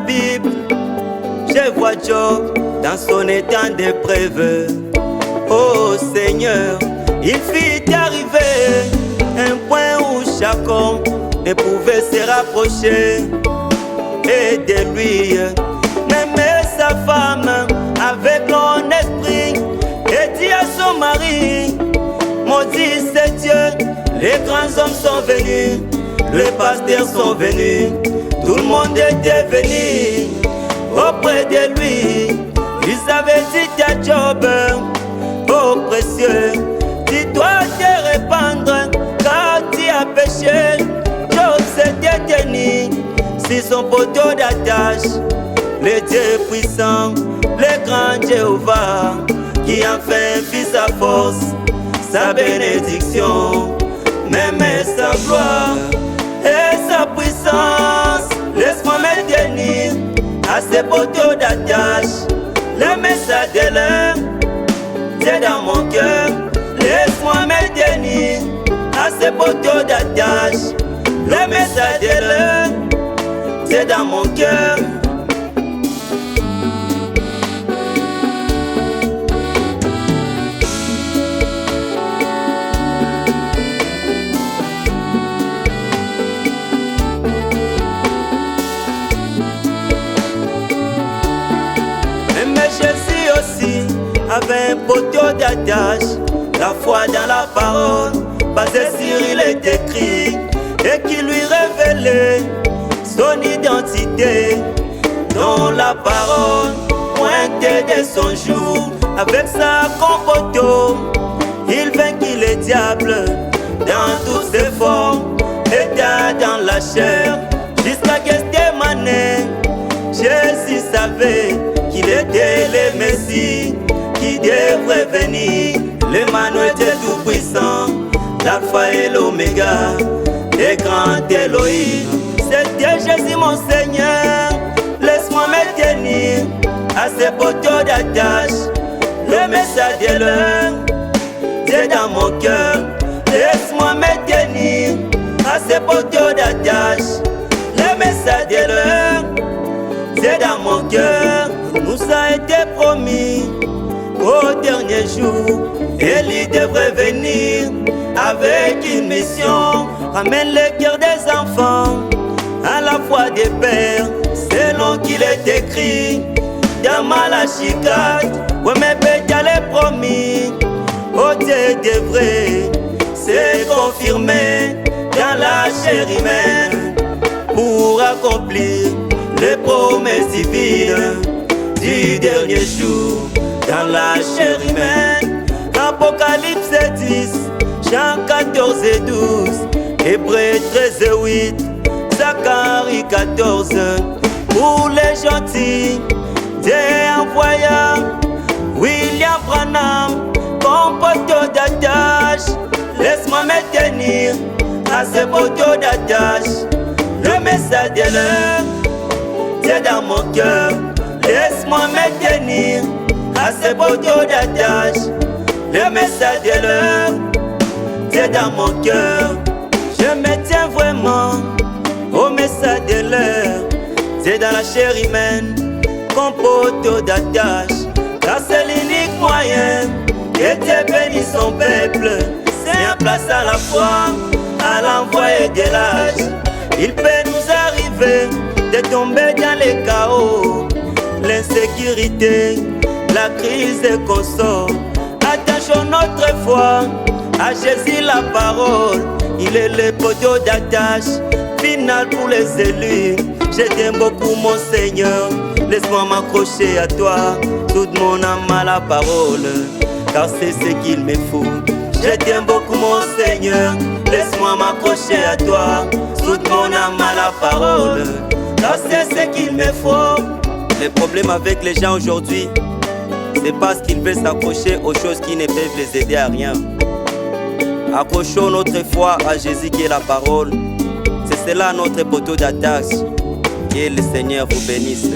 Bible, je vois Job dans son état d'épreuve. Oh Seigneur, il fit arriver un point où chacun ne pouvait se rapprocher et de lui. Même sa femme avec son esprit et dit à son mari: maudit c'est Dieu, les grands hommes sont venus, les pasteurs sont venus, tout le monde était venu auprès de lui. Ils avaient dit à Job: oh précieux, tu dois te répandre car tu as péché. Job s'était tenu sur son poteau d'attache. Le Dieu puissant, le grand Jéhovah, qui enfin fit sa force, sa bénédiction, même sa gloire et sa puissance. Laisse-moi me tenir à ce poteau d'attache. Le message de l'heure, c'est dans mon cœur. Laisse-moi me tenir à ce poteau d'attache. Le message de l'heure, c'est dans mon cœur. Mais Jésus aussi avait un poteau d'attache, la foi dans la parole, basée sur il est écrit, et qui lui révélait son identité dans la parole, pointée de son jour, avec sa poteau, il vainquit le diable dans toutes ses formes, état dans la chair, jusqu'à Gethsemane. Jésus savait qu'il était le Messie qui devrait venir, l'Emmanuel Dieu tout-puissant, l'Alpha et l'Oméga, le grand Elohim. C'était Jésus mon Seigneur, laisse-moi me tenir à ce poteau d'attache. Le message de l'heure, c'est dans mon cœur. Laisse-moi me tenir à ce poteau d'attache. Le message de l'heure, c'est dans mon cœur. Il nous a été promis qu'au dernier jour, Élie devrait venir avec une mission. Ramène le cœur des enfants à la foi des pères, selon qu'il est écrit dans Malachie 4. Oui, mais Béthel est promis, au Dieu de vrai, c'est confirmé dans la chair humaine pour accomplir les promesses divines du dernier jour dans la chair humaine. Apocalypse 10, Jean 14 et 12, Hébreux 13 et 8, Zacharie 14. Pour les gentils, Dieu envoya William Branham comme poteau d'attache. Laisse-moi me tenir à ce poteau d'attache. Le message de l'heure, c'est dans mon cœur. Laisse-moi me tenir à ce poteau d'attache. Le message de l'heure, c'est dans mon cœur. Je me tiens vraiment au message de l'heure. C'est dans la chair humaine, comme poteau d'attache. Car c'est l'unique moyen que Dieu bénisse son peuple. C'est en place à la foi, à l'envoyer de l'âge. Il peut nous arriver de tomber dans les chaos, l'insécurité, la crise et consort. Attachons notre foi à Jésus la parole. Il est le poteau d'attache final pour les élus. Je t'aime beaucoup mon Seigneur, laisse-moi m'accrocher à toi, toute mon âme à la parole, car c'est ce qu'il me faut. Je t'aime beaucoup mon Seigneur, laisse-moi m'accrocher à toi, toute mon âme à la parole, car c'est ce qu'il me faut. Le problème avec les gens aujourd'hui, c'est parce qu'ils veulent s'accrocher aux choses qui ne peuvent les aider à rien. Accrochons notre foi à Jésus qui est la parole. C'est cela notre poteau d'attache. Que le Seigneur vous bénisse.